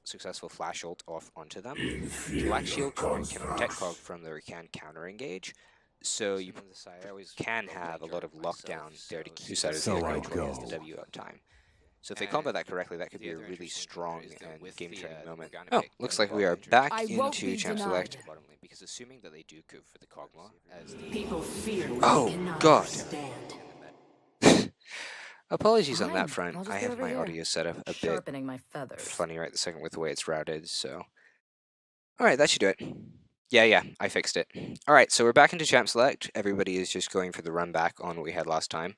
successful flash ult off onto them. Black Shield can protect Cog from the Rakan counter engage, so you from the side always can have a lot of lockdown there to keep that So neutral I against the go. W uptime. So if they combat that correctly, that could be a really strong and game-turning moment. Oh, looks like we are back into Champ Select. Bottom lane, because assuming that they do go for the Kog'Maw as the People fear what oh they cannot god. understand. Apologies on that Fine. front. I'll just I get have over my here. audio set up a bit Sharpening my feathers. funny right this second with the way it's routed, so. Alright, that should do it. Yeah, I fixed it. Alright, so we're back into Champ Select. Everybody is just going for the run back on what we had last time.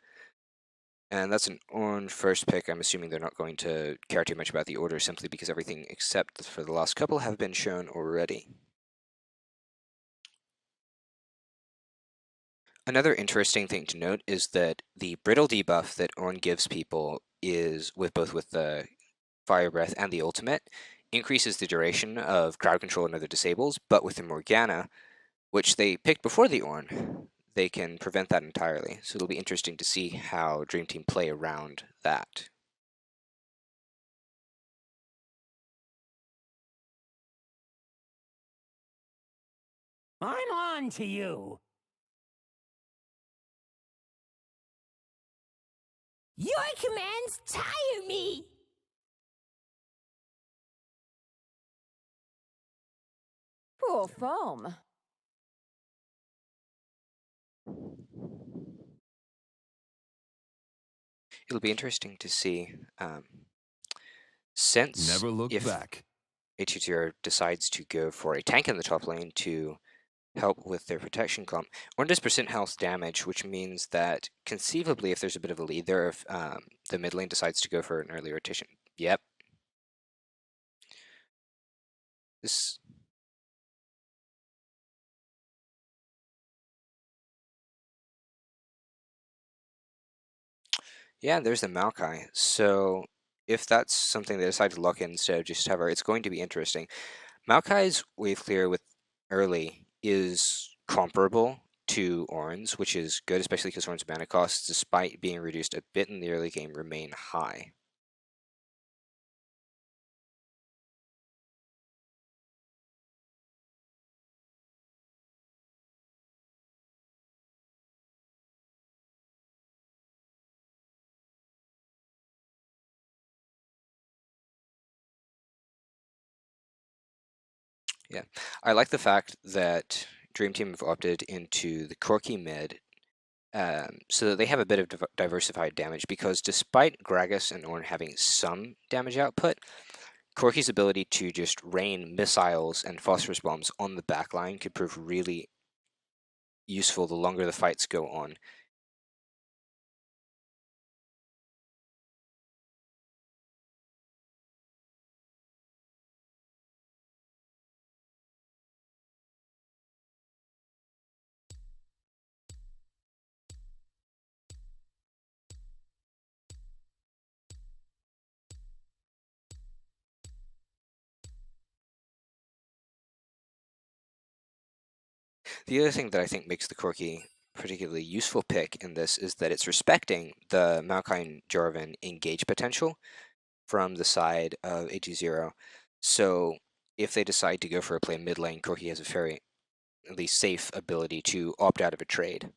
And that's an orange first pick. I'm assuming they're not going to care too much about the order simply because everything except for the last couple have been shown already. Another interesting thing to note is that the brittle debuff that Ornn gives people is with both the Fire Breath and the ultimate increases the duration of crowd control and other disables, but with the Morgana, which they picked before the Ornn, they can prevent that entirely. So it'll be interesting to see how Dream Team play around that. I'm on to you. Your commands tire me! Poor foam. It'll be interesting to see since Never look if back. A20 decides to go for a tank in the top lane to help with their protection comp. Ornn does percent health damage, which means that conceivably, if there's a bit of a lead there, if the mid lane decides to go for an early rotation. Yep. This. Yeah, there's the Maokai. So if that's something they decide to lock in instead of just Hover, it's going to be interesting. Maokai's wave clear with early is comparable to Ornn's, which is good, especially because Ornn's mana costs, despite being reduced a bit in the early game, remain high. Yeah, I like the fact that Dream Team have opted into the Corki mid so that they have a bit of diversified damage, because despite Gragas and Ornn having some damage output, Corki's ability to just rain missiles and phosphorus bombs on the backline could prove really useful the longer the fights go on. The other thing that I think makes the Corki particularly useful pick in this is that it's respecting the Maokai and Jarvan engage potential from the side of A20. So if they decide to go for a play mid lane, Corki has a very, at least, safe ability to opt out of a trade.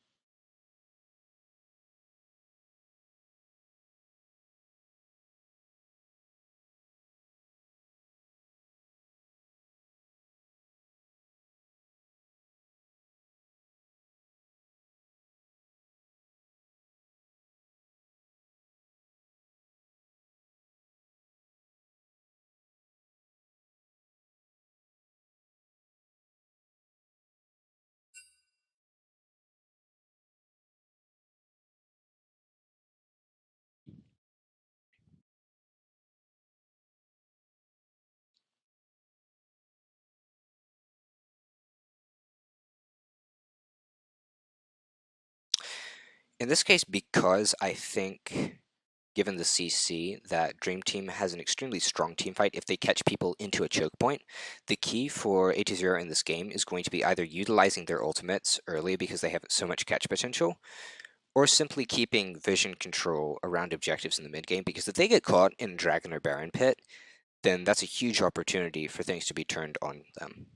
In this case, because I think, given the CC, that Dream Team has an extremely strong team fight if they catch people into a choke point, the key for A20 in this game is going to be either utilizing their ultimates early because they have so much catch potential, or simply keeping vision control around objectives in the mid game, because if they get caught in Dragon or Baron pit, then that's a huge opportunity for things to be turned on them.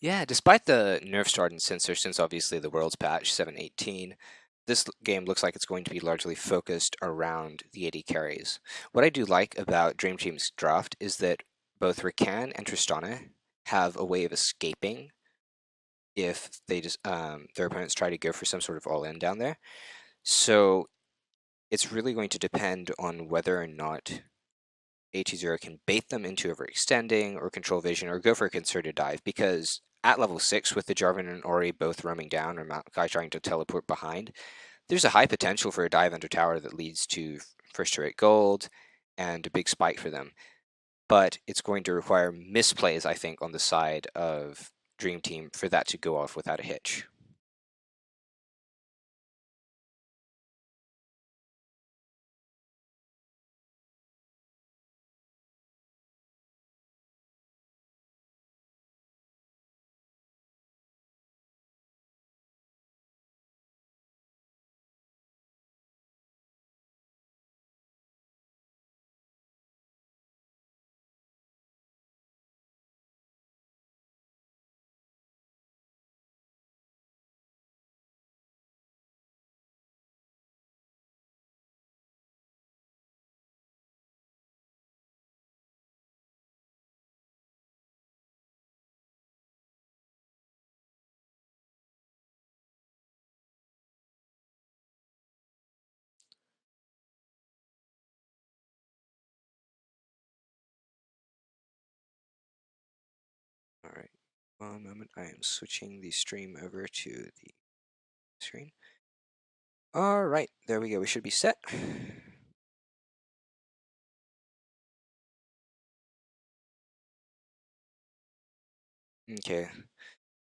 Yeah, despite the nerf start and sensor, since obviously the world's patch 7.18, this game looks like it's going to be largely focused around the AD carries. What I do like about Dream Team's draft is that both Rakan and Tristana have a way of escaping if they just their opponents try to go for some sort of all-in down there. So it's really going to depend on whether or not A20 can bait them into overextending or control vision or go for a concerted dive, because at level 6 with the Jarvan and Ori both roaming down or Maokai trying to teleport behind, there's a high potential for a dive under tower that leads to first to rate gold and a big spike for them. But it's going to require misplays, I think, on the side of Dream Team for that to go off without a hitch. All right, one moment. I am switching the stream over to the screen. All right, there we go. We should be set. Okay,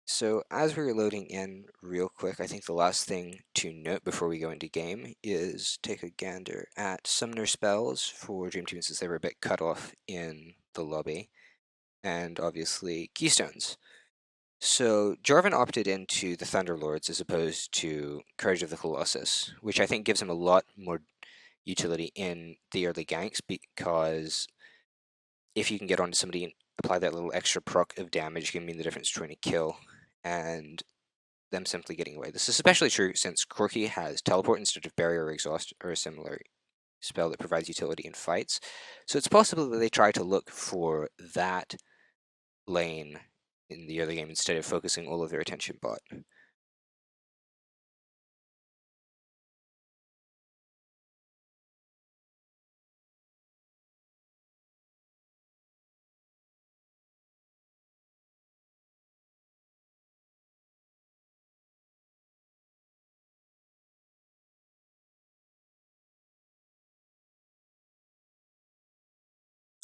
so as we're loading in real quick, I think the last thing to note before we go into game is take a gander at summoner spells for Dream Team, since they were a bit cut off in the lobby, and obviously keystones. So Jarvan opted into the Thunderlords as opposed to Courage of the Colossus, which I think gives him a lot more utility in the early ganks, because if you can get onto somebody and apply that little extra proc of damage, it can mean the difference between a kill and them simply getting away. This is especially true since Corki has teleport instead of barrier or exhaust or a similar spell that provides utility in fights. So it's possible that they try to look for that lane in the early game instead of focusing all of their attention bot.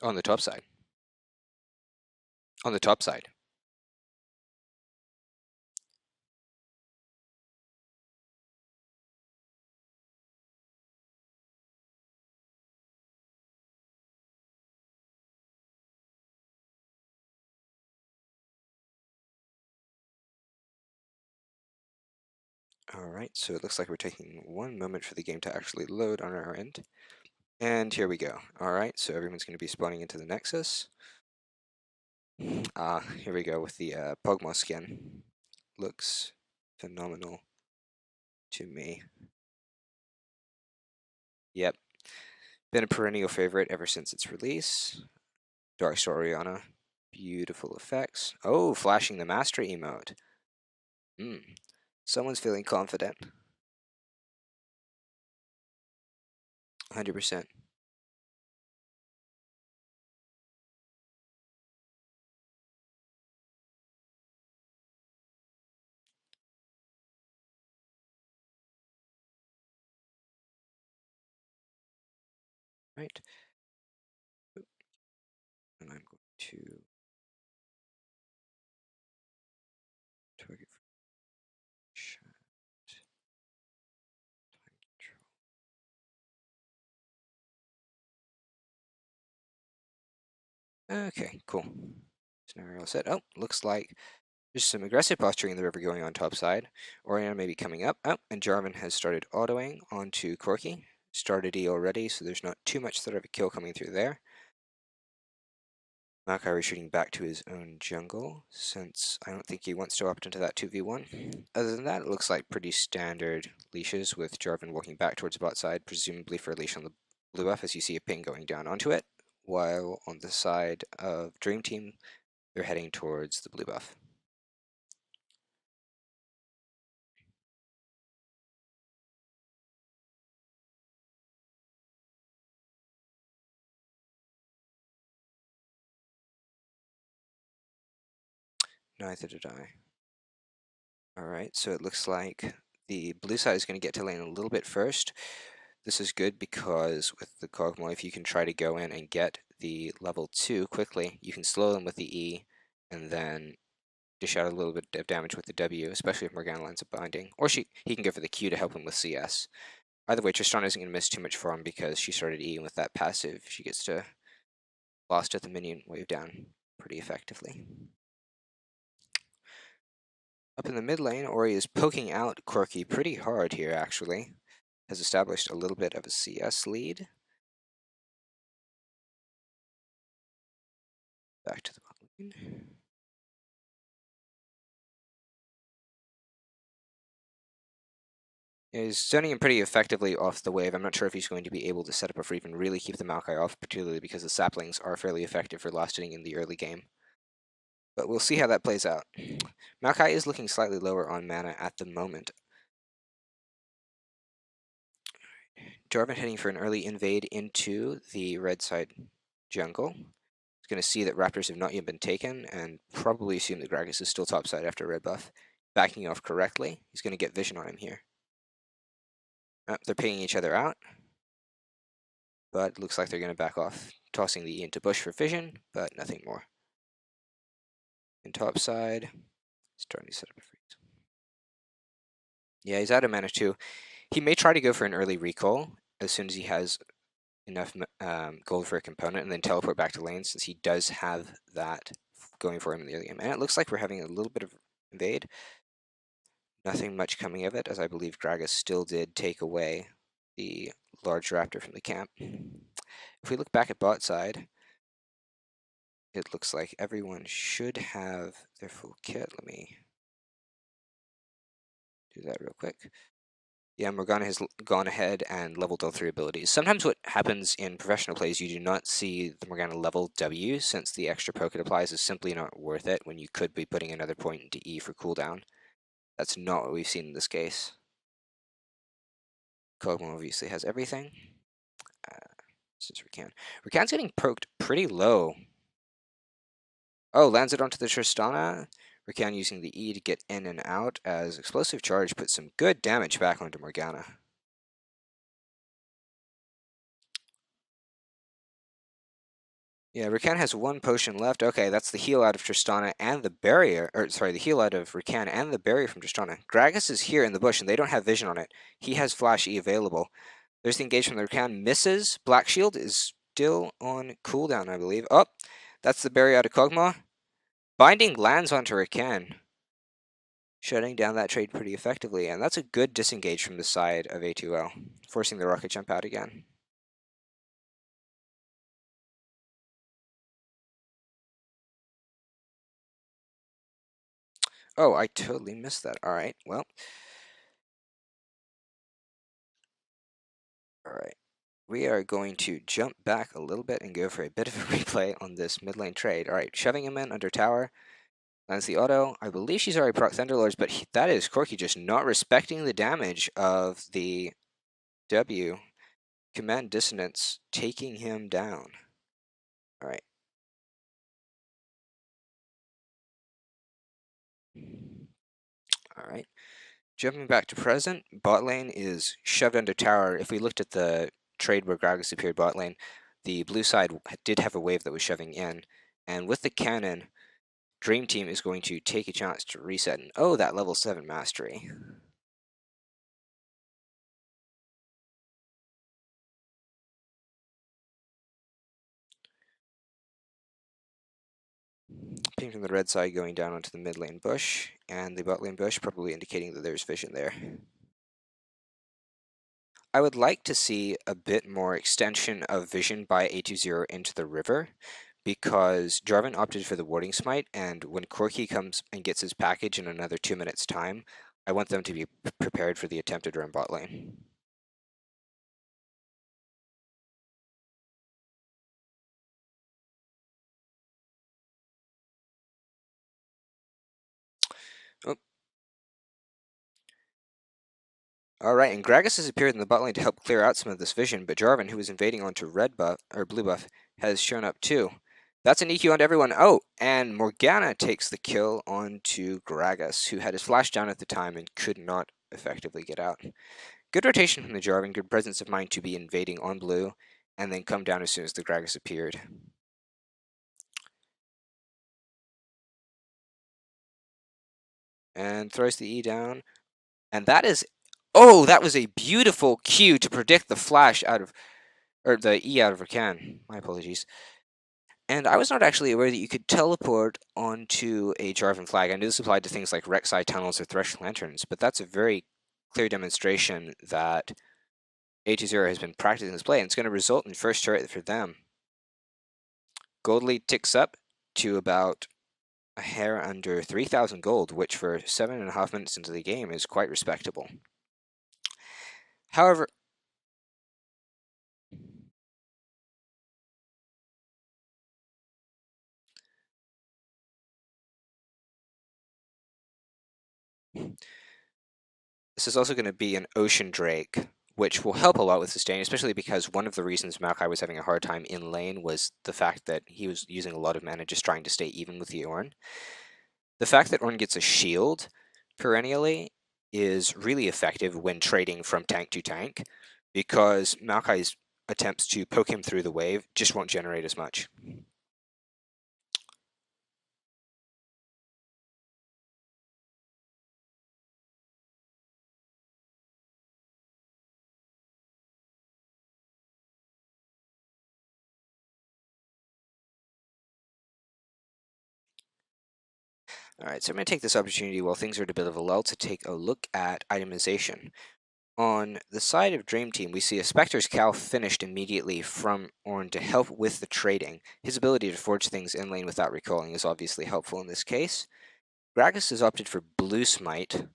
On the top side. On the top side. Alright, so it looks like we're taking one moment for the game to actually load on our end. And here we go. Alright, so everyone's going to be spawning into the Nexus. Here we go with the Pogma skin. Looks phenomenal to me. Yep. Been a perennial favorite ever since its release. Dark Star Oriana. Beautiful effects. Oh, flashing the Mastery emote. Someone's feeling confident. 100%. right. And I'm going to target shot time control. Okay, cool. So now we're all set. Oh, looks like there's some aggressive posturing in the river going on top side. Oriana may be coming up. Oh, and Jarvan has started autoing onto Corki. Started E already, so there's not too much threat of a kill coming through there. Maokai retreating back to his own jungle, since I don't think he wants to opt into that 2v1. Other than that, it looks like pretty standard leashes, with Jarvan walking back towards bot side, presumably for a leash on the blue buff, as you see a ping going down onto it, while on the side of Drêam Team, they're heading towards the blue buff. Neither did I. Alright, so it looks like the blue side is going to get to lane a little bit first. This is good because with the Kog'Maw, if you can try to go in and get the level 2 quickly, you can slow them with the E and then dish out a little bit of damage with the W, especially if Morgana lands a binding. Or he can go for the Q to help him with CS. Either way, Tristana isn't going to miss too much farm because she started E, and with that passive, she gets to blast at the minion wave down pretty effectively. Up in the mid lane, Ori is poking out Corki pretty hard here, actually. Has established a little bit of a CS lead. Back to the bottom lane. He's zoning him pretty effectively off the wave. I'm not sure if he's going to be able to set up a or even really keep the Maokai off, particularly because the saplings are fairly effective for last hitting in the early game. But we'll see how that plays out. Maokai is looking slightly lower on mana at the moment. Jarvan heading for an early invade into the red side jungle. He's going to see that Raptors have not yet been taken, and probably assume that Gragas is still topside after red buff. Backing off correctly, he's going to get vision on him here. They're pinging each other out, but it looks like they're going to back off, tossing the E into bush for vision, but nothing more. In topside, starting to set up a freeze. Yeah, he's out of mana too. He may try to go for an early recall as soon as he has enough gold for a component, and then teleport back to lane, since he does have that going for him in the early game. And it looks like we're having a little bit of invade. Nothing much coming of it, as I believe Gragas still did take away the large raptor from the camp. If we look back at bot side, it looks like everyone should have their full kit. Let me do that real quick. Yeah, Morgana has gone ahead and leveled all 3 abilities. Sometimes what happens in professional plays, you do not see the Morgana level W, since the extra poke it applies is simply not worth it when you could be putting another point into E for cooldown. That's not what we've seen in this case. Kog'Maw obviously has everything. This is Rakan. Rakan's getting poked pretty low. Oh, lands it onto the Tristana. Rakan using the E to get in and out, as Explosive Charge puts some good damage back onto Morgana. Yeah, Rakan has 1 potion left. Okay, that's the heal out of Tristana and the barrier, or sorry, the heal out of Rakan and the barrier from Tristana. Gragas is here in the bush, and they don't have vision on it. He has Flash E available. There's the engage from the Rakan. Misses. Black Shield is still on cooldown, I believe. Oh, that's the barrier out of Kog'Maw. Binding lands onto Rakan, shutting down that trade pretty effectively, and that's a good disengage from the side of A2L, forcing the rocket jump out again. Oh, I totally missed that. Alright, well. Alright. We are going to jump back a little bit and go for a bit of a replay on this mid lane trade. Alright, shoving him in under tower. Lands the auto. I believe she's already proc Thunderlords, but that is Corki just not respecting the damage of the W. Command Dissonance taking him down. Alright. Alright. Jumping back to present, bot lane is shoved under tower. If we looked at the trade where Gragas appeared bot lane, the blue side did have a wave that was shoving in, and with the cannon, Drêam Team is going to take a chance to reset, and oh, that level 7 mastery. Ping from the red side going down onto the mid lane bush, and the bot lane bush probably indicating that there's vision there. I would like to see a bit more extension of vision by A20 into the river, because Jarvan opted for the warding smite, and when Corki comes and gets his package in another 2 minutes time, I want them to be prepared for the attempted run bot lane. Oh. Alright, and Gragas has appeared in the bot lane to help clear out some of this vision, but Jarvan, who is invading onto red buff, or blue buff, has shown up too. That's an EQ onto everyone. Oh, and Morgana takes the kill onto Gragas, who had his flash down at the time and could not effectively get out. Good rotation from the Jarvan, good presence of mind to be invading on blue, and then come down as soon as the Gragas appeared. And throws the E down. And that is... Oh, that was a beautiful cue to predict the flash out of... Or the E out of Rakan. My apologies. And I was not actually aware that you could teleport onto a Jarvan flag. I knew this applied to things like Rek'Sai tunnels or Thresh lanterns, but that's a very clear demonstration that A20 has been practicing this play, and it's going to result in first turret for them. Gold lead ticks up to about a hair under 3,000 gold, which for 7.5 minutes into the game is quite respectable. However, this is also going to be an Ocean Drake, which will help a lot with sustain, especially because one of the reasons Maokai was having a hard time in lane was the fact that he was using a lot of mana just trying to stay even with the Ornn. The fact that Ornn gets a shield perennially is really effective when trading from tank to tank, because Maokai's attempts to poke him through the wave just won't generate as much. Alright, so I'm going to take this opportunity while things are at a bit of a lull to take a look at itemization. On the side of Drêam Team, we see a Spectre's Cow finished immediately from Ornn to help with the trading. His ability to forge things in lane without recalling is obviously helpful in this case. Gragas has opted for Blue Smite,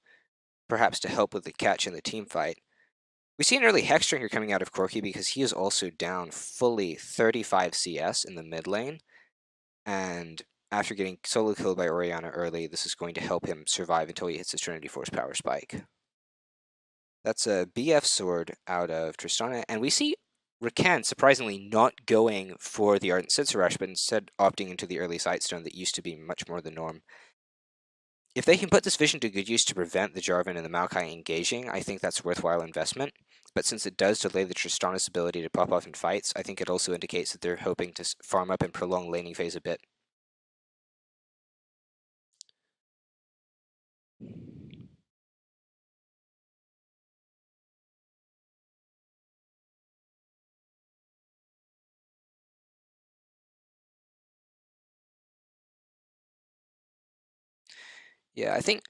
perhaps to help with the catch in the team fight. We see an early Hexdrinker coming out of Corki because he is also down fully 35 CS in the mid lane, and after getting solo killed by Orianna early, this is going to help him survive until he hits his Trinity Force power spike. That's a BF sword out of Tristana, and we see Rakan surprisingly not going for the Ardent Sensor Rush, but instead opting into the early Sightstone that used to be much more the norm. If they can put this vision to good use to prevent the Jarvan and the Maokai engaging, I think that's worthwhile investment. But since it does delay the Tristana's ability to pop off in fights, I think it also indicates that they're hoping to farm up and prolong laning phase a bit. Yeah, I think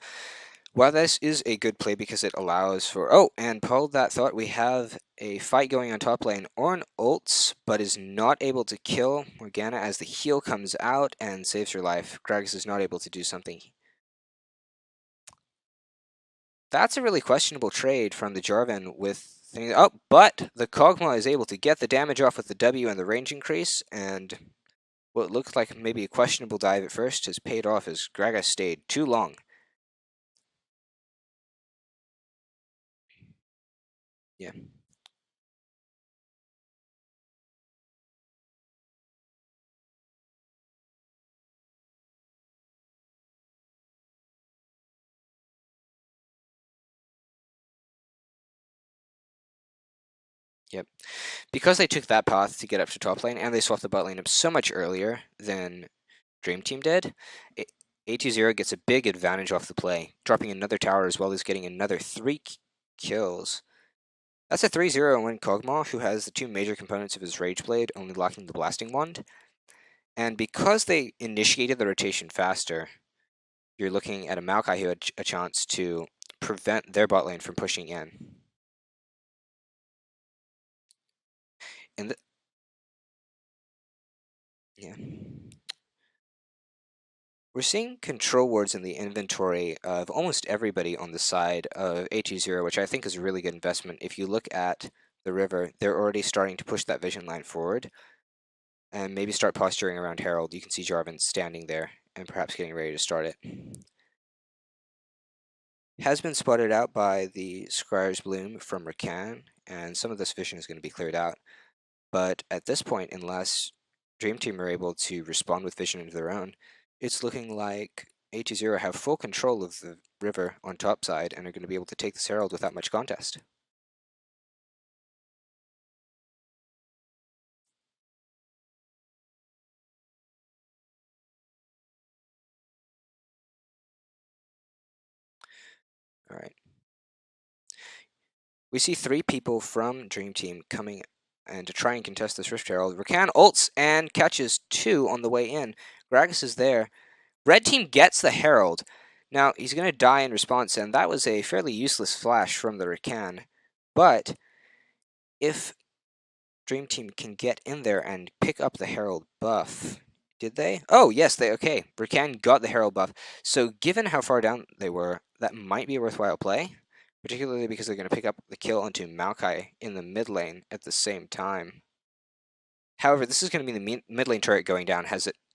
while this is a good play because it allows for... Oh, and Paul, that thought, we have a fight going on top lane. Ornn ults, but is not able to kill Morgana as the heal comes out and saves her life. Gragas is not able to do something. That's a really questionable trade from the Jarvan with things... Oh, but the Kog'Maw is able to get the damage off with the W and the range increase, and what looked like maybe a questionable dive at first has paid off as Gragas stayed too long. Yeah. Yep. Because they took that path to get up to top lane, and they swapped the bot lane up so much earlier than Dream Team did, A20 gets a big advantage off the play, dropping another tower as well as getting another 3 kills. That's a 3-0 win Kog'Maw, who has the 2 major components of his Rage Blade, only lacking the Blasting Wand. And because they initiated the rotation faster, you're looking at a Maokai who had a chance to prevent their bot lane from pushing in. And yeah. We're seeing control wards in the inventory of almost everybody on the side of A20, which I think is a really good investment. If you look at the river, they're already starting to push that vision line forward and maybe start posturing around Herald. You can see Jarvan standing there and perhaps getting ready to start it. Has been spotted out by the Scryer's Bloom from Rakan, and some of this vision is going to be cleared out. But at this point, unless Dream Team are able to respond with vision of their own, it's looking like A20 have full control of the river on top side and are going to be able to take this Herald without much contest. Alright. We see 3 people from Dream Team coming and to try and contest this Rift Herald. Rakan ults and catches 2 on the way in. Gragas is there. Red Team gets the Herald. Now, he's going to die in response, and that was a fairly useless flash from the Rakan. But if Dream Team can get in there and pick up the Herald buff, did they? Oh, yes, okay. Rakan got the Herald buff. So given how far down they were, that might be a worthwhile play, particularly because they're going to pick up the kill onto Maokai in the mid lane at the same time. However, this is going to be the mid lane turret going down,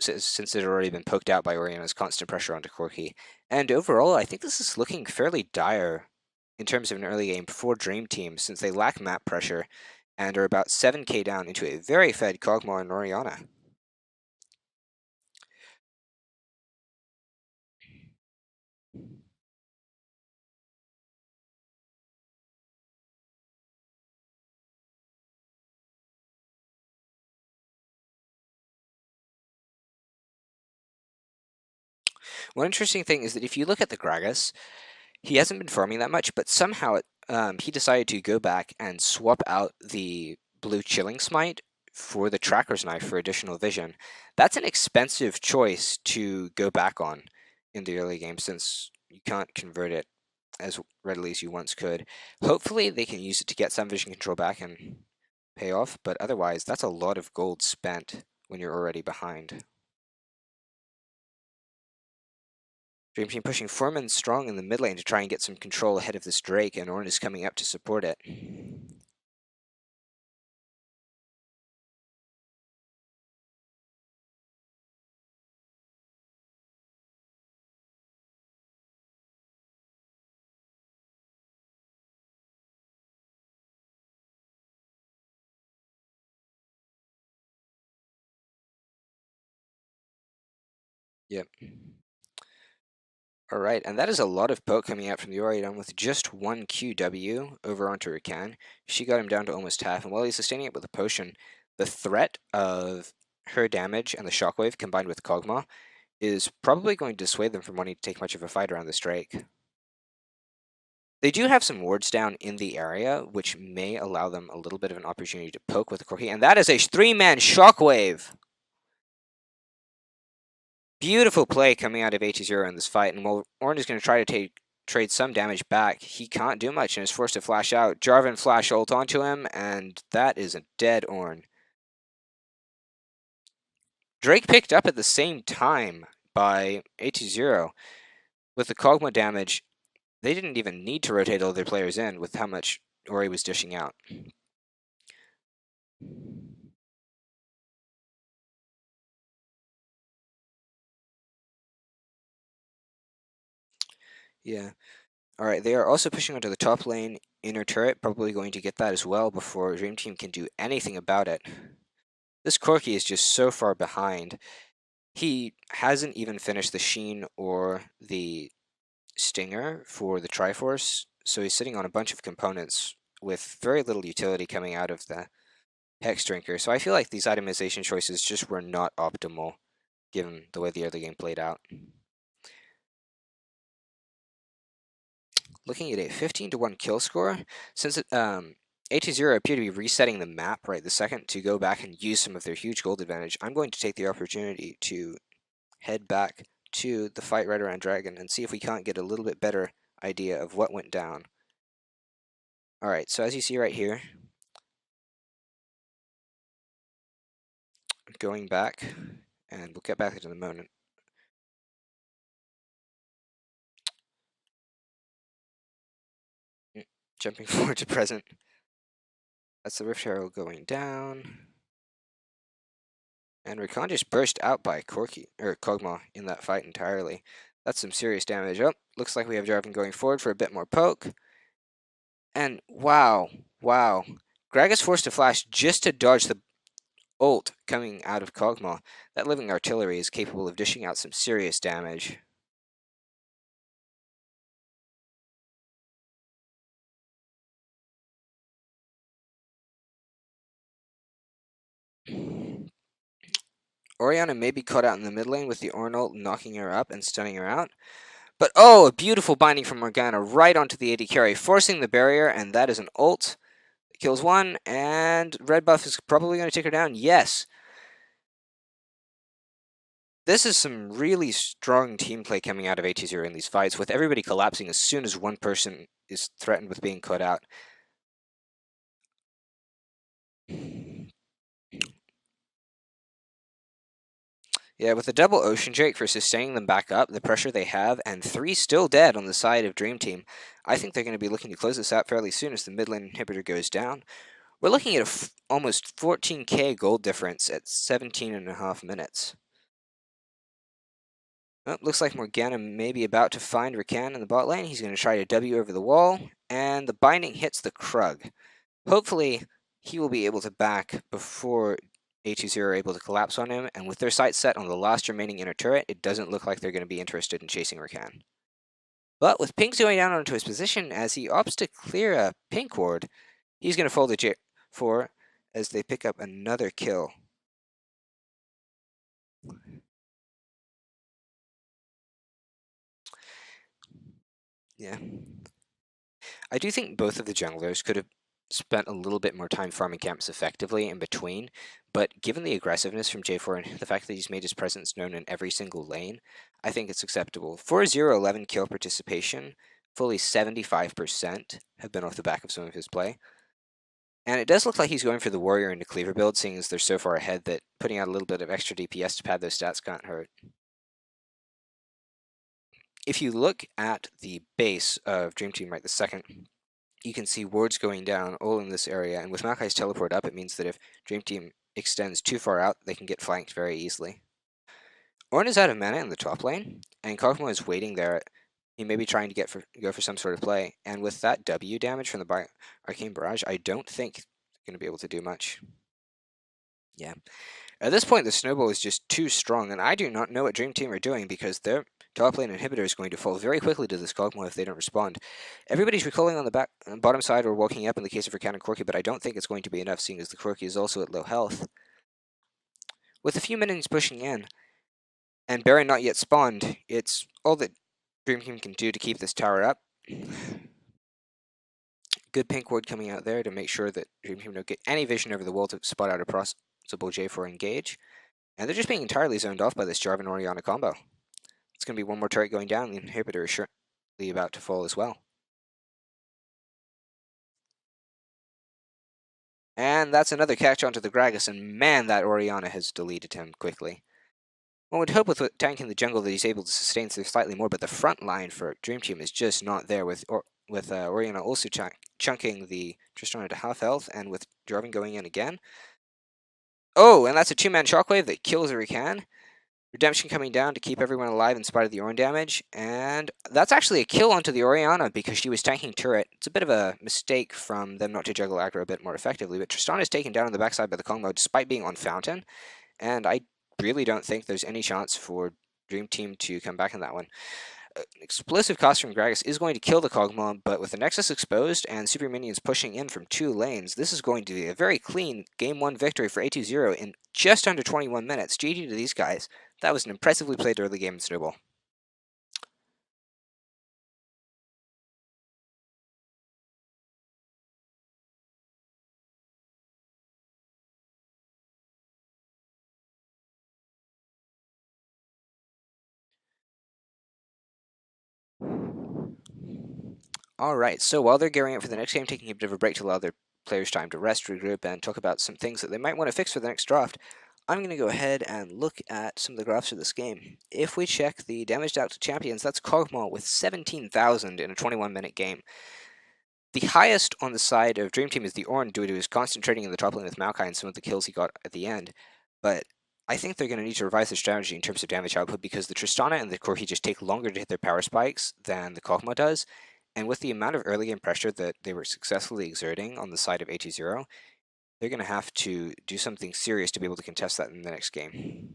since it had already been poked out by Oriana's constant pressure onto Corki. And overall, I think this is looking fairly dire in terms of an early game for Dream Team, since they lack map pressure and are about 7k down into a very fed Kog'Maw and Oriana. One interesting thing is that if you look at the Gragas, he hasn't been farming that much, but somehow he decided to go back and swap out the blue Chilling Smite for the Tracker's Knife for additional vision. That's an expensive choice to go back on in the early game, since you can't convert it as readily as you once could. Hopefully they can use it to get some vision control back and pay off, but otherwise that's a lot of gold spent when you're already behind. Dream Team pushing Foreman strong in the mid lane to try and get some control ahead of this Drake, and Ornn is coming up to support it. Yep. Alright, and that is a lot of poke coming out from the Orion with just 1 QW over onto Rakan. She got him down to almost half, and while he's sustaining it with a potion, the threat of her damage and the shockwave combined with Kog'Maw is probably going to dissuade them from wanting to take much of a fight around this Drake. They do have some wards down in the area, which may allow them a little bit of an opportunity to poke with the Corki, and that is a 3-man shockwave! Beautiful play coming out of A20 in this fight, and while Ornn is going to try to trade some damage back, he can't do much and is forced to flash out. Jarvan flash ult onto him, and that is a dead Ornn. Drake picked up at the same time by A20. With the Kog'Maw damage, they didn't even need to rotate all their players in with how much Ori was dishing out. Yeah. Alright, they are also pushing onto the top lane inner turret, probably going to get that as well before Dream Team can do anything about it. This Corki is just so far behind. He hasn't even finished the Sheen or the Stinger for the Triforce, so he's sitting on a bunch of components with very little utility coming out of the Hex Drinker. So I feel like these itemization choices just were not optimal, given the way the early game played out. Looking at a 15-1 kill score, since A20 appear to be resetting the map right this second to go back and use some of their huge gold advantage, I'm going to take the opportunity to head back to the fight right around Dragon and see if we can't get a little bit better idea of what went down. Alright, so as you see right here, going back, and we'll get back into the moment. Jumping forward to present. That's the Rift Herald going down. And Rakan just burst out by Kog'Maw in that fight entirely. That's some serious damage. Oh, looks like we have Jarvan going forward for a bit more poke. And wow. Gragas forced to flash just to dodge the ult coming out of Kog'Maw. That living artillery is capable of dishing out some serious damage. Orianna may be caught out in the mid lane with the Ornn ult knocking her up and stunning her out. But oh, a beautiful binding from Morgana right onto the AD carry, forcing the barrier, and that is an ult. Kills one, and red buff is probably going to take her down. Yes. This is some really strong team play coming out of A20 in these fights, with everybody collapsing as soon as one person is threatened with being caught out. Yeah, with a double Ocean Drake for sustaining them back up, the pressure they have, and 3 still dead on the side of Drêam Team, I think they're going to be looking to close this out fairly soon as the mid lane inhibitor goes down. We're looking at a almost 14k gold difference at 17.5 minutes. Oh, looks like Morgana may be about to find Rakan in the bot lane. He's going to try to W over the wall, and the binding hits the Krug. Hopefully, he will be able to back before A20 are able to collapse on him, and with their sights set on the last remaining inner turret, it doesn't look like they're going to be interested in chasing Rakan. But with Pink going down onto his position, as he opts to clear a Pink ward, he's going to fold the J4 as they pick up another kill. Yeah. I do think both of the junglers could have spent a little bit more time farming camps effectively in between, but given the aggressiveness from J4 and the fact that he's made his presence known in every single lane, I think it's acceptable. For 0-11 kill participation, fully 75% have been off the back of some of his play. And it does look like he's going for the Warrior into Cleaver build, seeing as they're so far ahead that putting out a little bit of extra DPS to pad those stats can't hurt. If you look at the base of Drêam Team right this second, you can see wards going down all in this area, and with Maokai's teleport up, it means that if Drêam Team extends too far out, they can get flanked very easily. Ornn is out of mana in the top lane, and Kog'Maw is waiting there. He may be trying to go for some sort of play, and with that W damage from the Arcane Barrage, I don't think they're going to be able to do much. Yeah. At this point, the snowball is just too strong, and I do not know what Drêam Team are doing because their top lane inhibitor is going to fall very quickly to this Kog'Maw if they don't respond. Everybody's recalling on the bottom side or walking up in the case of Rakan and Corki, but I don't think it's going to be enough, seeing as the Corki is also at low health. With a few minions pushing in, and Baron not yet spawned, it's all that Drêam Team can do to keep this tower up. Good pink ward coming out there to make sure that Drêam Team don't get any vision over the wall to spot out a possible J4 engage. And they're just being entirely zoned off by this Jarvan Orianna combo. It's going to be one more turret going down, the inhibitor is surely about to fall as well. And that's another catch onto the Gragas, and man, that Orianna has deleted him quickly. One would hope with tanking the jungle that he's able to sustain through slightly more, but the front line for Drêam Team is just not there, with Orianna also chunking the Tristana to half health, and with Jarvan going in again. Oh, and that's a 2-man shockwave that kills Rakan. Redemption coming down to keep everyone alive in spite of the Ornn damage, and that's actually a kill onto the Orianna because she was tanking turret. It's a bit of a mistake from them not to juggle aggro a bit more effectively, but Tristana is taken down on the backside by the Kog'Maw despite being on Fountain, and I really don't think there's any chance for Drêam Team to come back in that one. an explosive cost from Gragas is going to kill the Kog'Maw, but with the Nexus exposed and Super Minions pushing in from 2 lanes, this is going to be a very clean Game 1 victory for A20 in just under 21 minutes. GG to these guys. That was an impressively played early game in Snowball. Alright, so while they're gearing up for the next game, taking a bit of a break to allow their players time to rest, regroup, and talk about some things that they might want to fix for the next draft, I'm going to go ahead and look at some of the graphs of this game. If we check the damage dealt to champions, that's Kog'Maw with 17,000 in a 21-minute game. The highest on the side of Dream Team is the Ornn due to his concentrating in the top lane with Maokai and some of the kills he got at the end, but I think they're going to need to revise their strategy in terms of damage output because the Tristana and the Corki just take longer to hit their power spikes than the Kog'Maw does. And with the amount of early game pressure that they were successfully exerting on the side of A20, they're going to have to do something serious to be able to contest that in the next game.